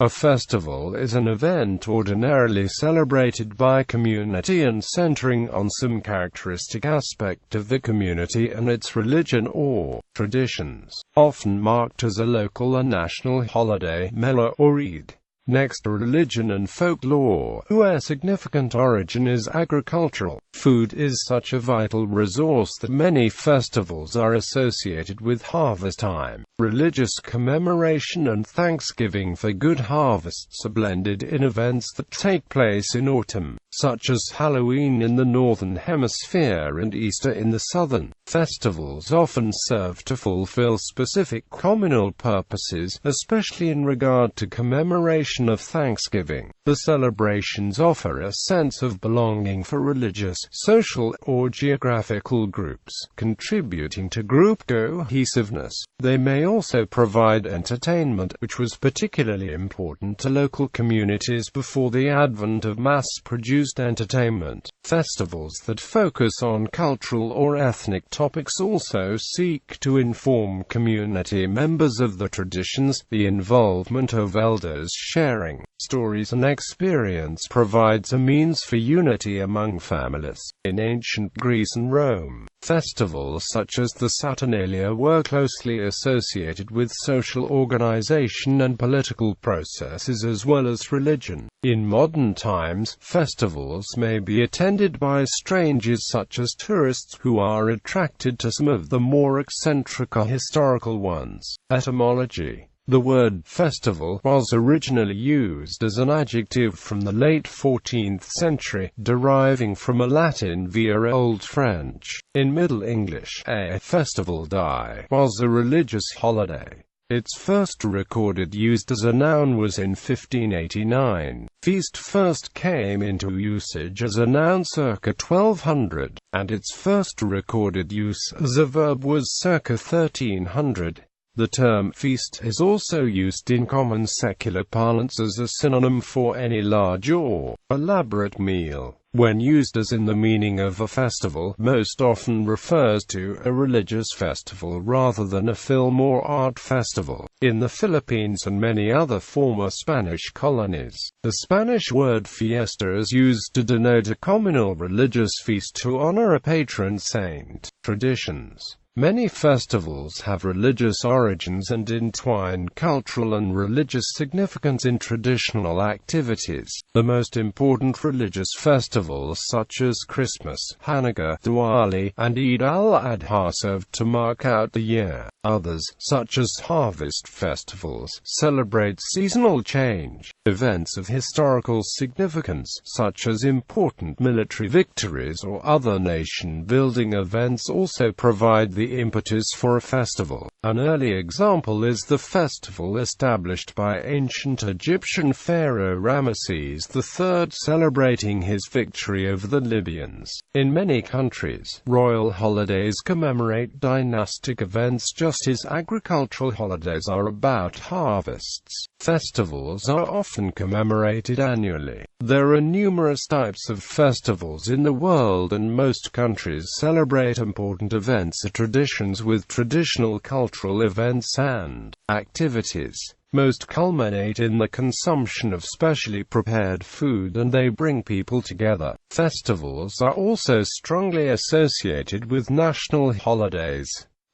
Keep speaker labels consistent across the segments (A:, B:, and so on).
A: A festival is an event ordinarily celebrated by a community and centering on some characteristic aspect of the community and its religion or traditions, often marked as a local and national holiday, mela or eid.Next. Religion and folklore, whose significant origin is agricultural. Food is such a vital resource that many festivals are associated with harvest time. Religious commemoration and thanksgiving for good harvests are blended in events that take place in autumn, such as Halloween in the northern hemisphere and Easter in the southern. Festivals often serve to fulfill specific communal purposes, especially in regard to commemoration of Thanksgiving. The celebrations offer a sense of belonging for religious, social, or geographical groups, contributing to group cohesiveness. They may also provide entertainment, which was particularly important to local communities before the advent of mass-produced entertainment. Festivals that focus on cultural or ethnic topics also seek to inform community members of the traditions. The involvement of elders sharing stories and experience provides a means for unity among families. In ancient Greece and Rome, festivals such as the Saturnalia were closely associated with social organization and political processes as well as religion. In modern times, festivals may be attended by strangers such as tourists who are attracted to some of the more eccentric or historical ones. Etymology. The word festival was originally used as an adjective from the late 14th century, deriving from a Latin via Old French. In Middle English, a festival day was a religious holiday. Its first recorded use as a noun was in 1589. Feast first came into usage as a noun circa 1200, and its first recorded use as a verb was circa 1300. The term feast is also used in common secular parlance as a synonym for any large or elaborate meal. When used as in the meaning of a festival, most often refers to a religious festival rather than a film or art festival. In the Philippines and many other former Spanish colonies, the Spanish word fiesta is used to denote a communal religious feast to honor a patron saint. Traditions. Many festivals have religious origins and entwine cultural and religious significance in traditional activities. The most important religious festivals such as Christmas, Hanukkah, Diwali, and Eid al-Adha serve to mark out the year. Others, such as harvest festivals, celebrate seasonal change. Events of historical significance, such as important military victories or other nation-building events, also provide the impetus for a festival. An early example is the festival established by ancient Egyptian pharaoh Ramesses III, celebrating his victory over the Libyans. In many countries, royal holidays commemorate dynastic events just as agricultural holidays are about harvests. Festivals are often commemorated annually. There are numerous types of festivals in the world, and most countries celebrate important events or traditions with traditional cultural events and activities. Most culminate in the consumption of specially prepared food, and they bring people together. Festivals are also strongly associated with national holidays.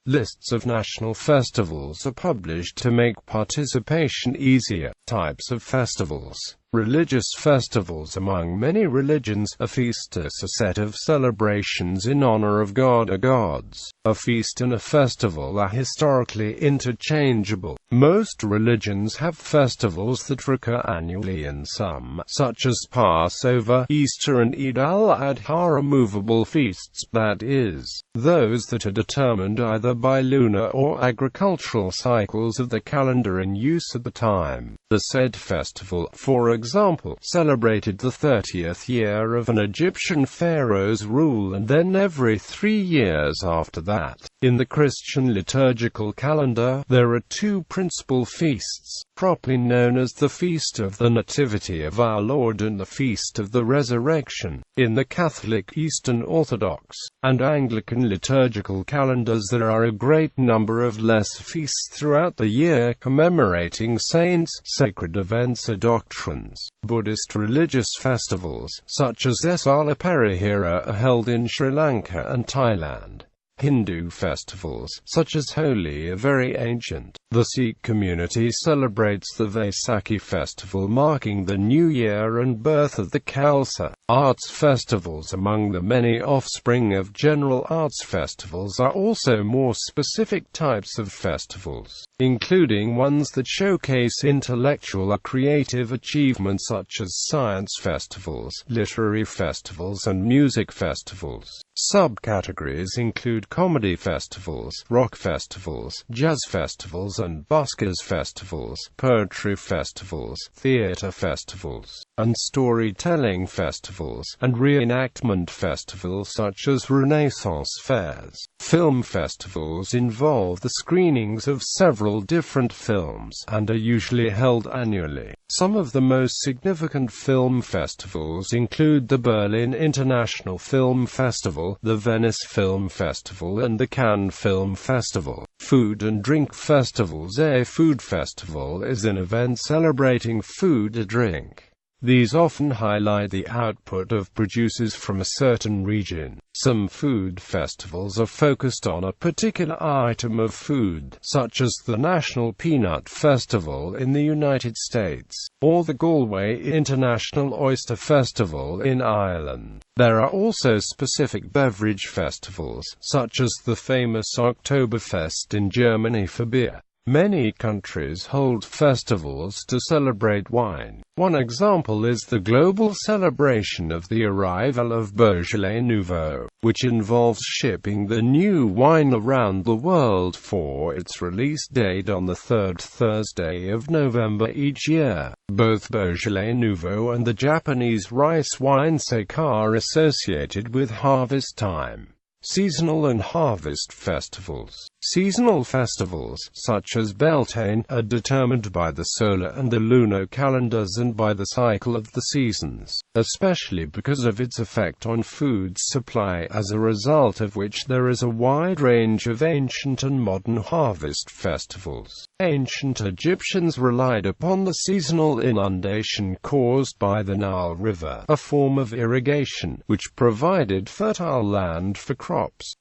A: Lists of national festivals are published to make participation easier. Types of festivals. Religious festivals. Among many religions, a feast is a set of celebrations in honor of God or gods. A feast and a festival are historically interchangeable. Most religions have festivals that recur annually, and some, such as Passover, Easter, and Eid al-Adha, are movable feasts, that is, those that are determined either by lunar or agricultural cycles of the calendar in use at the time. The said festival, for example, example, celebrated the 30th year of an Egyptian pharaoh's rule and then every 3 years after that. In the Christian liturgical calendar, there are two principal feasts, properly known as the Feast of the Nativity of our Lord and the Feast of the Resurrection. In the Catholic, Eastern Orthodox, and Anglican liturgical calendars there are a great number of lesser feasts throughout the year commemorating saints, sacred events or doctrines. Buddhist religious festivals, such as Esala Perihira, are held in Sri Lanka and Thailand. Hindu festivals, such as Holi, are very ancient. The Sikh community celebrates the Vaisakhi festival, marking the new year and birth of the Khalsa. Arts festivals. Among the many offspring of general arts festivals are also more specific types of festivals, including ones that showcase intellectual or creative achievements such as science festivals, literary festivals and music festivals. Subcategories include comedy festivals, rock festivals, jazz festivals and buskers festivals, poetry festivals, theater festivals, and storytelling festivals, and reenactment festivals such as Renaissance fairs. Film festivals involve the screenings of several different films, and are usually held annually. Some of the most significant film festivals include the Berlin International Film Festival, the Venice Film Festival and the Cannes Film Festival. Food and drink festivals. A food festival is an event celebrating food or drink. These often highlight the output of producers from a certain region. Some food festivals are focused on a particular item of food, such as the National Peanut Festival in the United States, or the Galway International Oyster Festival in Ireland. There are also specific beverage festivals, such as the famous Oktoberfest in Germany for beer. Many countries hold festivals to celebrate wine. One example is the global celebration of the arrival of Beaujolais Nouveau, which involves shipping the new wine around the world for its release date on the third Thursday of November each year. Both Beaujolais Nouveau and the Japanese rice wine sake are associated with harvest time. Seasonal and harvest festivals. Seasonal festivals, such as Beltane, are determined by the solar and the lunar calendars and by the cycle of the seasons, especially because of its effect on food supply, as a result of which there is a wide range of ancient and modern harvest festivals. Ancient Egyptians relied upon the seasonal inundation caused by the Nile River, a form of irrigation, which provided fertile land for crops.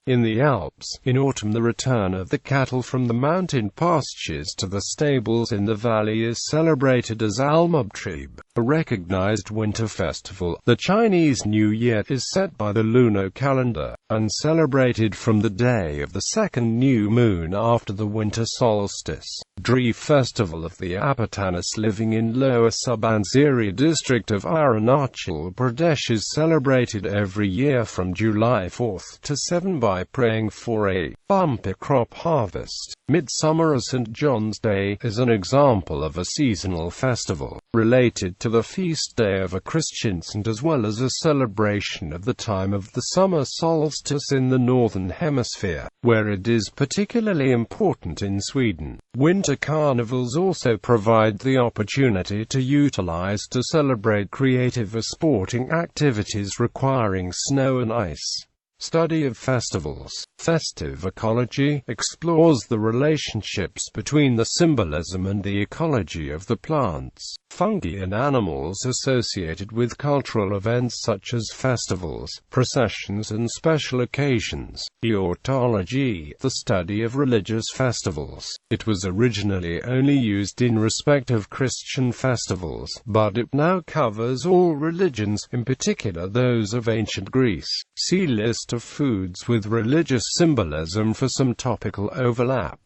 A: In the Alps, in autumn the return of the cattle from the mountain pastures to the stables in the valley is celebrated as Al-Mubtrib, a recognized winter festival. The Chinese New Year is set by the lunar calendar, and celebrated from the day of the second new moon after the winter solstice. Dri Festival of the Apatanis living in Lower Subansiri district of Arunachal Pradesh is celebrated every year from July 4th to 7 by praying for a bumper crop harvest. Midsummer or St. John's Day is an example of a seasonal festival, related to the feast day of a Christian saint as well as a celebration of the time of the summer solstice in the northern hemisphere, where it is particularly important in Sweden. Winter carnivals also provide the opportunity to utilize to celebrate creative or sporting activities requiring snow and ice. Study of festivals. Festive ecology explores the relationships between the symbolism and the ecology of the plants, fungi and animals associated with cultural events such as festivals, processions and special occasions. Eid, the study of religious festivals. It was originally only used in respect of Christian festivals, but it now covers all religions, in particular those of ancient Greece. See list of foods with religious symbolism for some topical overlap.